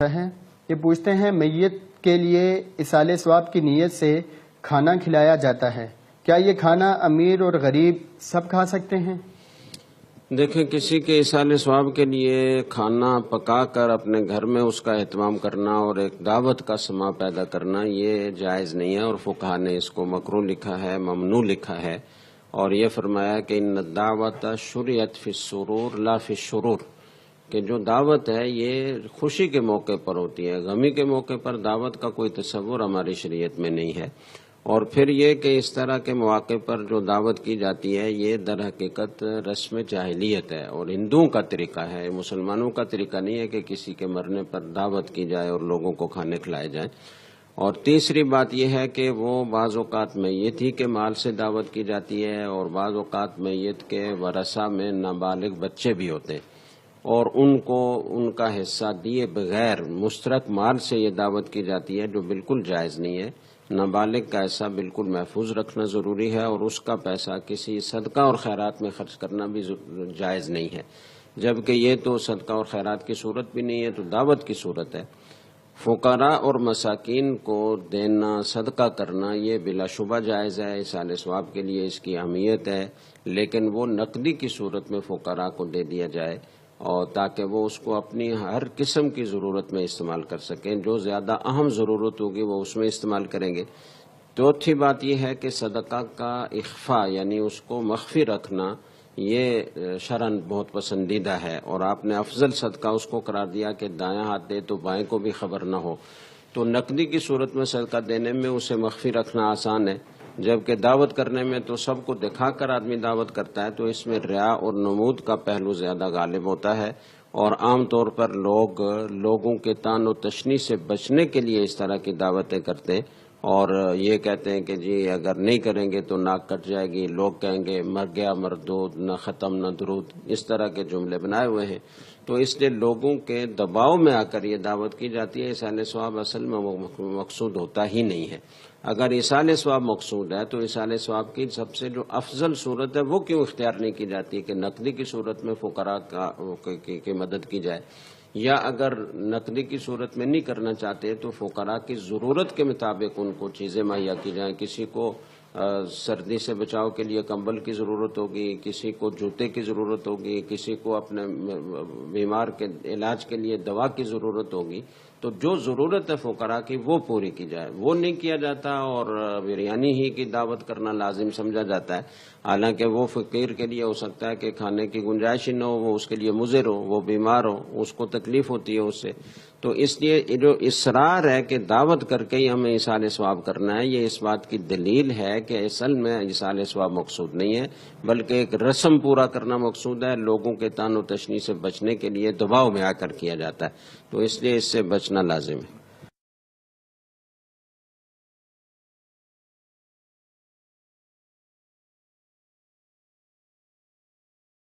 ہیں یہ پوچھتے ہیں میت کے لیے ایصال ثواب کی نیت سے کھانا کھلایا جاتا ہے، کیا یہ کھانا امیر اور غریب سب کھا سکتے ہیں؟ دیکھیں، کسی کے ایصال ثواب کے لیے کھانا پکا کر اپنے گھر میں اس کا اہتمام کرنا اور ایک دعوت کا سما پیدا کرنا یہ جائز نہیں ہے، اور فقہا نے اس کو مکروہ لکھا ہے، ممنوع لکھا ہے، اور یہ فرمایا کہ ان الدعوت شرعت فی السرور لا فی الشرور، کہ جو دعوت ہے یہ خوشی کے موقع پر ہوتی ہے، غمی کے موقع پر دعوت کا کوئی تصور ہماری شریعت میں نہیں ہے۔ اور پھر یہ کہ اس طرح کے مواقع پر جو دعوت کی جاتی ہے یہ در حقیقت رسم جاہلیت ہے اور ہندوؤں کا طریقہ ہے، مسلمانوں کا طریقہ نہیں ہے کہ کسی کے مرنے پر دعوت کی جائے اور لوگوں کو کھانے کھلائے جائیں۔ اور تیسری بات یہ ہے کہ وہ بعض اوقات میت ہی کے مال سے دعوت کی جاتی ہے، اور بعض اوقات میت کے ورثہ میں نابالغ بچے بھی ہوتے ہیں، اور ان کو ان کا حصہ دیے بغیر مشترک مال سے یہ دعوت کی جاتی ہے، جو بالکل جائز نہیں ہے۔ نابالغ کا حصہ بالکل محفوظ رکھنا ضروری ہے، اور اس کا پیسہ کسی صدقہ اور خیرات میں خرچ کرنا بھی جائز نہیں ہے، جبکہ یہ تو صدقہ اور خیرات کی صورت بھی نہیں ہے، تو دعوت کی صورت ہے۔ فقراء اور مساکین کو دینا، صدقہ کرنا یہ بلا شبہ جائز ہے، ایصال ثواب کے لیے اس کی اہمیت ہے، لیکن وہ نقدی کی صورت میں فقراء کو دے دیا جائے، اور تاکہ وہ اس کو اپنی ہر قسم کی ضرورت میں استعمال کر سکیں، جو زیادہ اہم ضرورت ہوگی وہ اس میں استعمال کریں گے۔ چوتھی بات یہ ہے کہ صدقہ کا اخفاء یعنی اس کو مخفی رکھنا یہ شرعاً بہت پسندیدہ ہے، اور آپ نے افضل صدقہ اس کو قرار دیا کہ دایاں ہاتھ دے تو بائیں کو بھی خبر نہ ہو۔ تو نقدی کی صورت میں صدقہ دینے میں اسے مخفی رکھنا آسان ہے، جبکہ دعوت کرنے میں تو سب کو دکھا کر آدمی دعوت کرتا ہے، تو اس میں ریا اور نمود کا پہلو زیادہ غالب ہوتا ہے، اور عام طور پر لوگوں کے طعن و تشنیع سے بچنے کے لیے اس طرح کی دعوتیں کرتے ہیں، اور یہ کہتے ہیں کہ جی اگر نہیں کریں گے تو ناک کٹ جائے گی، لوگ کہیں گے مر گیا مردود، نہ ختم نہ درود، اس طرح کے جملے بنائے ہوئے ہیں۔ تو اس لیے لوگوں کے دباؤ میں آ کر یہ دعوت کی جاتی ہے۔ ایصال ثواب اصل میں مقصود ہوتا ہی نہیں ہے۔ اگر ایصال ثواب مقصود ہے تو ایصال ثواب کی سب سے جو افضل صورت ہے وہ کیوں اختیار نہیں کی جاتی کہ نقدی کی صورت میں فقراء کی مدد کی جائے، یا اگر نقدی کی صورت میں نہیں کرنا چاہتے تو فقراء کی ضرورت کے مطابق ان کو چیزیں مہیا کی جائیں۔ کسی کو سردی سے بچاؤ کے لیے کمبل کی ضرورت ہوگی، کسی کو جوتے کی ضرورت ہوگی، کسی کو اپنے بیمار کے علاج کے لیے دوا کی ضرورت ہوگی، تو جو ضرورت ہے فقراء کی وہ پوری کی جائے، وہ نہیں کیا جاتا، اور بریانی ہی کی دعوت کرنا لازم سمجھا جاتا ہے، حالانکہ وہ فقیر کے لیے ہو سکتا ہے کہ کھانے کی گنجائش ہی نہ ہو، وہ اس کے لیے مضر ہو، وہ بیمار ہو، اس کو تکلیف ہوتی ہے اس سے۔ تو اس لیے جو اصرار ہے کہ دعوت کر کے ہی ہمیں ایصال ثواب کرنا ہے، یہ اس بات کی دلیل ہے کہ اصل میں ایصال ثواب مقصود نہیں ہے، بلکہ ایک رسم پورا کرنا مقصود ہے، لوگوں کے طعن و تشنیع سے بچنے کے لیے دباؤ میں آ کر کیا جاتا ہے، تو اس لیے اس سے بچنا لازم ہے۔